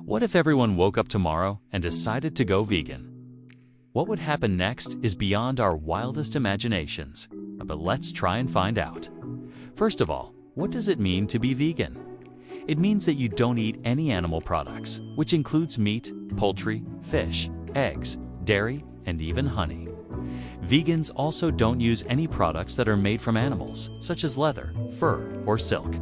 What if everyone woke up tomorrow and decided to go vegan? What would happen next is beyond our wildest imaginations, but let's try and find out. First of all, what does it mean to be vegan? It means that you don't eat any animal products, which includes meat, poultry, fish, eggs, dairy, and even honey. Vegans also don't use any products that are made from animals, such as leather, fur, or silk.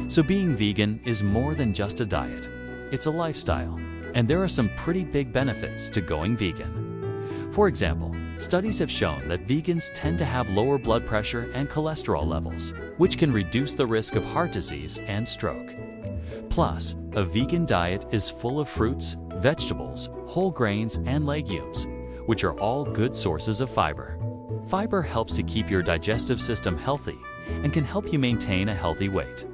So being vegan is more than just a diet. It's a lifestyle, and there are some pretty big benefits to going vegan. For example, studies have shown that vegans tend to have lower blood pressure and cholesterol levels, which can reduce the risk of heart disease and stroke. Plus, a vegan diet is full of fruits, vegetables, whole grains, and legumes, which are all good sources of fiber. Fiber helps to keep your digestive system healthy and can help you maintain a healthy weight.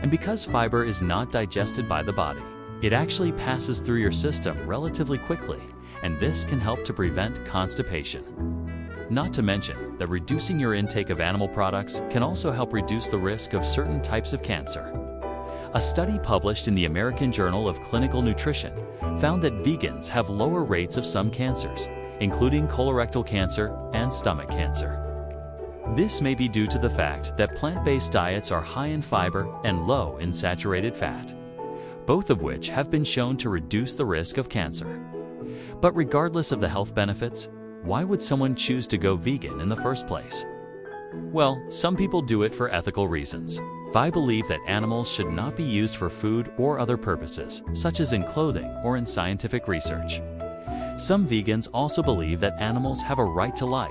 And because fiber is not digested by the body, it actually passes through your system relatively quickly, and this can help to prevent constipation. Not to mention that reducing your intake of animal products can also help reduce the risk of certain types of cancer. A study published in the American Journal of Clinical Nutrition found that vegans have lower rates of some cancers, including colorectal cancer and stomach cancer. This may be due to the fact that plant-based diets are high in fiber and low in saturated fat, both of which have been shown to reduce the risk of cancer. But regardless of the health benefits, why would someone choose to go vegan in the first place? Well, some people do it for ethical reasons. I believe that animals should not be used for food or other purposes, such as in clothing or in scientific research. Some vegans also believe that animals have a right to life,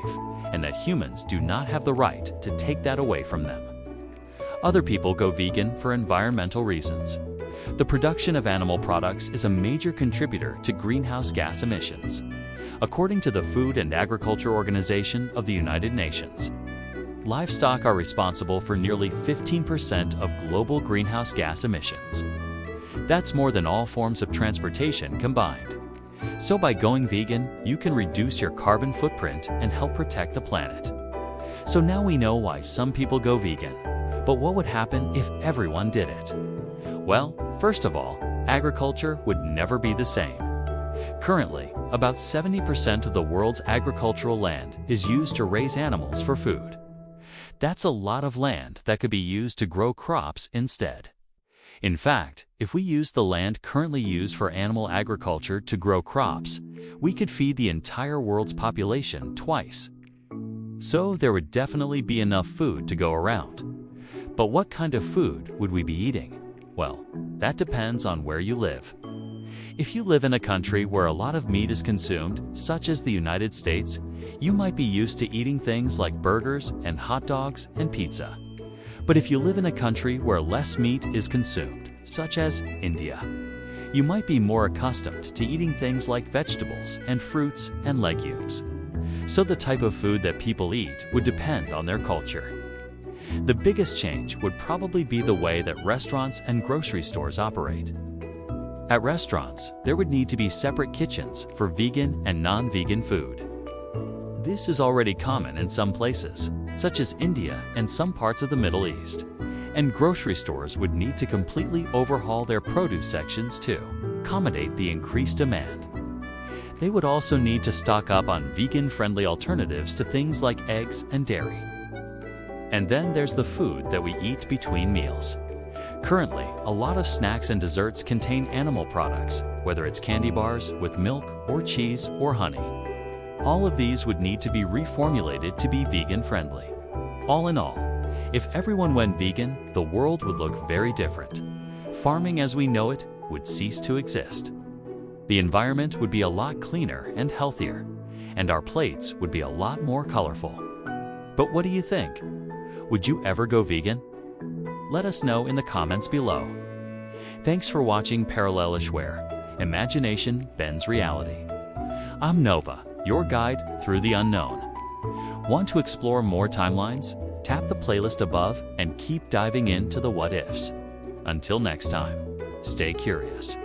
and that humans do not have the right to take that away from them. Other people go vegan for environmental reasons. The production of animal products is a major contributor to greenhouse gas emissions, according to the Food and Agriculture Organization of the United Nations. Livestock are responsible for nearly 15% of global greenhouse gas emissions. That's more than all forms of transportation combined. So by going vegan, you can reduce your carbon footprint and help protect the planet. So now we know why some people go vegan. But what would happen if everyone did it? Well, first of all, agriculture would never be the same. Currently, about 70% of the world's agricultural land is used to raise animals for food. That's a lot of land that could be used to grow crops instead. In fact, if we used the land currently used for animal agriculture to grow crops, we could feed the entire world's population twice. So there would definitely be enough food to go around. But what kind of food would we be eating? Well, that depends on where you live. If you live in a country where a lot of meat is consumed, such as the United States, you might be used to eating things like burgers and hot dogs and pizza. But if you live in a country where less meat is consumed, such as India, you might be more accustomed to eating things like vegetables and fruits and legumes. So the type of food that people eat would depend on their culture. The biggest change would probably be the way that restaurants and grocery stores operate. At restaurants, there would need to be separate kitchens for vegan and non-vegan food. This is already common in some places, such as India and some parts of the Middle East. And grocery stores would need to completely overhaul their produce sections to accommodate the increased demand. They would also need to stock up on vegan-friendly alternatives to things like eggs and dairy. And then there's the food that we eat between meals. Currently, a lot of snacks and desserts contain animal products, whether it's candy bars with milk or cheese or honey. All of these would need to be reformulated to be vegan-friendly. All in all, if everyone went vegan, the world would look very different. Farming as we know it would cease to exist. The environment would be a lot cleaner and healthier, and our plates would be a lot more colorful. But what do you think? Would you ever go vegan? Let us know in the comments below. Thanks for watching Parallelish, where imagination bends reality. I'm Nova, your guide through the unknown. Want to explore more timelines? Tap the playlist above and keep diving into the what-ifs. Until next time, stay curious.